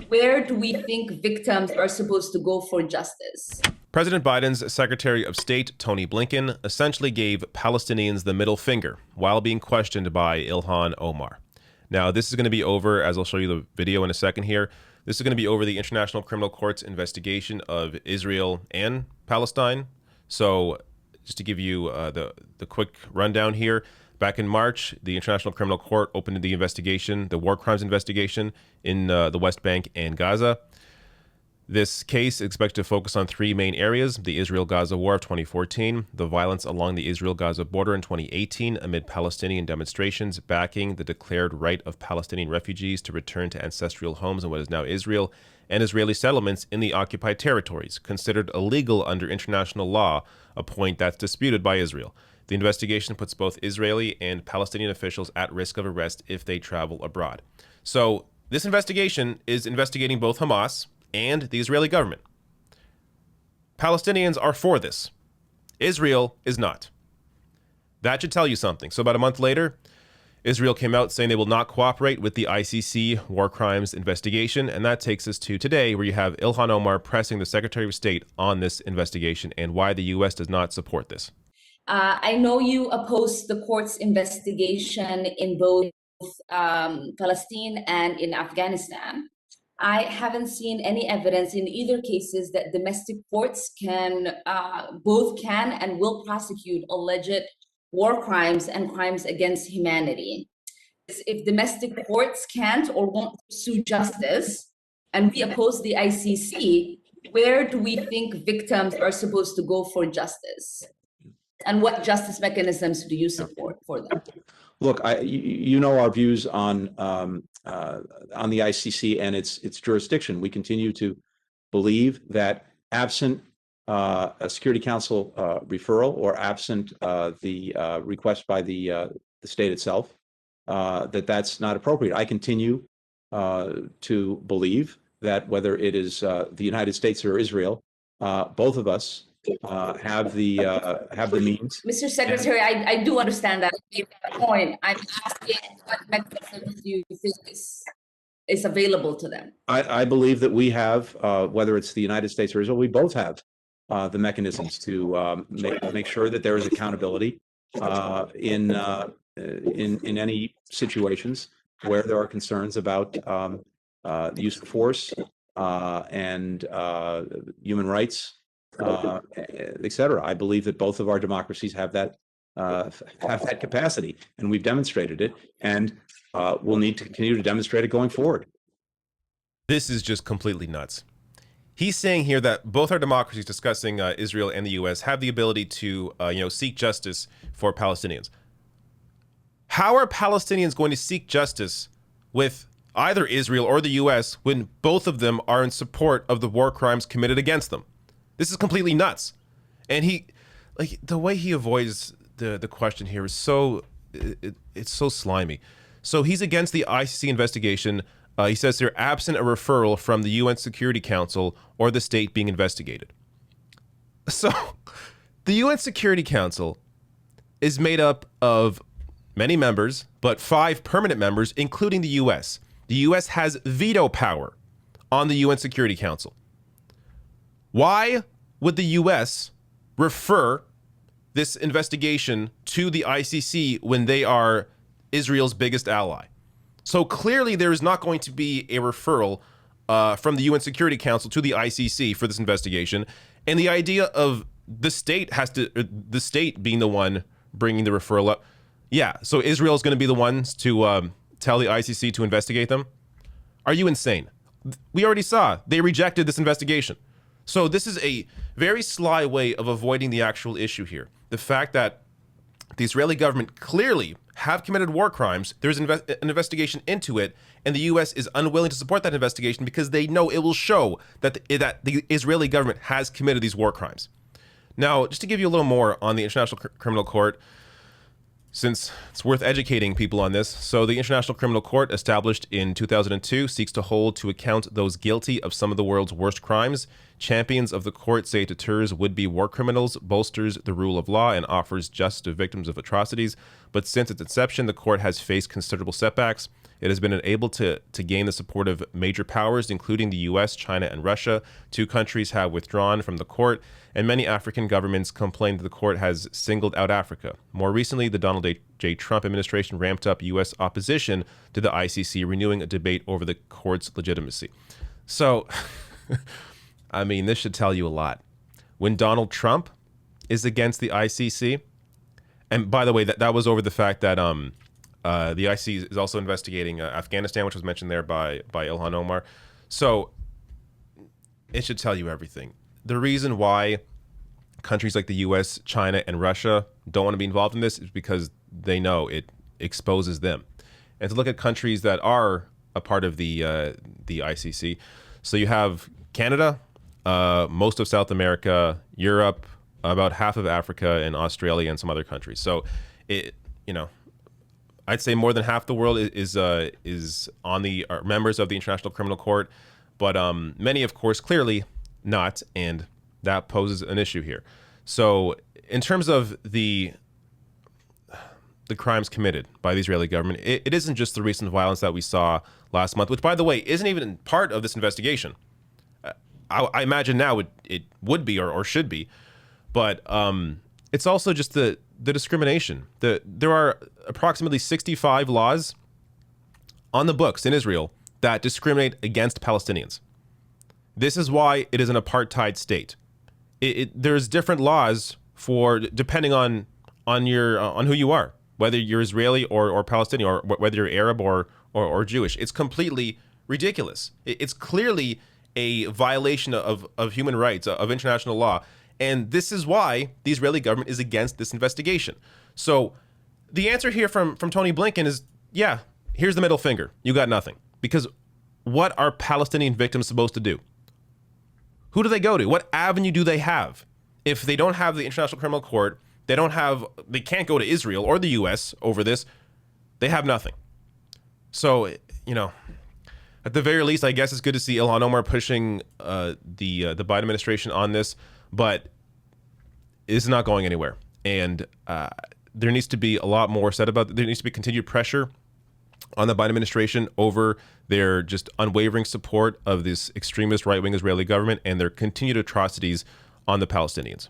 Where do we think victims are supposed to go for justice? President Biden's Secretary of State, Tony Blinken, essentially gave Palestinians the middle finger while being questioned by Ilhan Omar. Now, this is going to be over, as I'll show you the video in a second here. This is going to be over the International Criminal Court's investigation of Israel and Palestine. So, just to give you the quick rundown here, back in March, the International Criminal Court opened the investigation, the war crimes investigation in the West Bank and Gaza. This case is expected to focus on three main areas: the Israel-Gaza War of 2014, the violence along the Israel-Gaza border in 2018 amid Palestinian demonstrations backing the declared right of Palestinian refugees to return to ancestral homes in what is now Israel, and Israeli settlements in the occupied territories, considered illegal under international law, a point that's disputed by Israel. The investigation puts both Israeli and Palestinian officials at risk of arrest if they travel abroad. So this investigation is investigating both Hamas and the Israeli government. Palestinians are for this. Israel is not. That should tell you something. So about a month later, Israel came out saying they will not cooperate with the ICC war crimes investigation. And that takes us to today, where you have Ilhan Omar pressing the Secretary of State on this investigation and why the U.S. does not support this. I know you oppose the court's investigation in both Palestine and in Afghanistan. I haven't seen any evidence in either cases that domestic courts both can and will prosecute alleged war crimes and crimes against humanity. If domestic courts can't or won't pursue justice, and we oppose the ICC, where do we think victims are supposed to go for justice? And what justice mechanisms do you support for them? Look, you know our views on the ICC and its jurisdiction. We continue to believe that absent a Security Council referral or absent the request by the state itself, that's not appropriate. I continue to believe that whether it is the United States or Israel, both of us have the means. Mr. Secretary, I do understand that point. I'm asking what mechanisms do you think is available to them? I believe that we have, whether it's the United States or Israel, we both have the mechanisms to make sure that there is accountability in any situations where there are concerns about the use of force and human rights, et cetera. I believe that both of our democracies have that capacity, and we've demonstrated it, and we'll need to continue to demonstrate it going forward. This is just completely nuts. He's saying here that both our democracies, discussing Israel and the U.S., have the ability to seek justice for Palestinians. How are Palestinians going to seek justice with either Israel or the U.S. when both of them are in support of the war crimes committed against them? This is completely nuts. And the way he avoids the question here is it's so slimy. So he's against the ICC investigation. He says they're absent a referral from the UN Security Council or the state being investigated. So the UN Security Council is made up of many members, but 5 permanent members, including the U.S. The U.S. has veto power on the UN Security Council. Why would the U.S. refer this investigation to the ICC when they are Israel's biggest ally? So clearly there is not going to be a referral from the UN Security Council to the ICC for this investigation. And the idea of the state being the one bringing the referral up. Yeah, so Israel is going to be the ones to tell the ICC to investigate them? Are you insane? We already saw they rejected this investigation. So this is a very sly way of avoiding the actual issue here. The fact that the Israeli government clearly have committed war crimes, there's an investigation into it, and the U.S. is unwilling to support that investigation because they know it will show that the Israeli government has committed these war crimes. Now, just to give you a little more on the International Criminal Court, since it's worth educating people on this. So the International Criminal Court, established in 2002, seeks to hold to account those guilty of some of the world's worst crimes. Champions of the court say it deters would-be war criminals, bolsters the rule of law, and offers justice to victims of atrocities. But since its inception, the court has faced considerable setbacks. it has been able to gain the support of major powers, including the US, China, and Russia. Two countries have withdrawn from the court, and many African governments complain that the court has singled out Africa. More recently, the Donald J. Trump administration ramped up US opposition to the ICC, renewing a debate over the court's legitimacy. So, I mean, this should tell you a lot. When Donald Trump is against the ICC, and by the way, that was over the fact that the ICC is also investigating Afghanistan, which was mentioned there by Ilhan Omar. So it should tell you everything. The reason why countries like the US, China, and Russia don't want to be involved in this is because they know it exposes them. And to look at countries that are a part of the ICC, so you have Canada, most of South America, Europe, about half of Africa, and Australia, and some other countries. So I'd say more than half the world is on the are members of the International Criminal Court, but many, of course, clearly not, and that poses an issue here. So in terms of the crimes committed by the Israeli government, it isn't just the recent violence that we saw last month, which, by the way, isn't even part of this investigation. I imagine now it would be or should be, but it's also just the discrimination. There are approximately 65 laws on the books in Israel that discriminate against Palestinians. This is why it is an apartheid state. There's different laws for depending on who you are, whether you're Israeli or Palestinian, or whether you're Arab or Jewish. It's completely ridiculous. It's clearly a violation of human rights, of international law. And this is why the Israeli government is against this investigation. So the answer here from Tony Blinken is, yeah, here's the middle finger. You got nothing. Because what are Palestinian victims supposed to do? Who do they go to? What avenue do they have? If they don't have the International Criminal Court, they can't go to Israel or the US over this. They have nothing. So, at the very least, I guess it's good to see Ilhan Omar pushing the Biden administration on this, but it's not going anywhere. And there needs to be a lot more said about it. There needs to be continued pressure on the Biden administration over their just unwavering support of this extremist right-wing Israeli government and their continued atrocities on the Palestinians.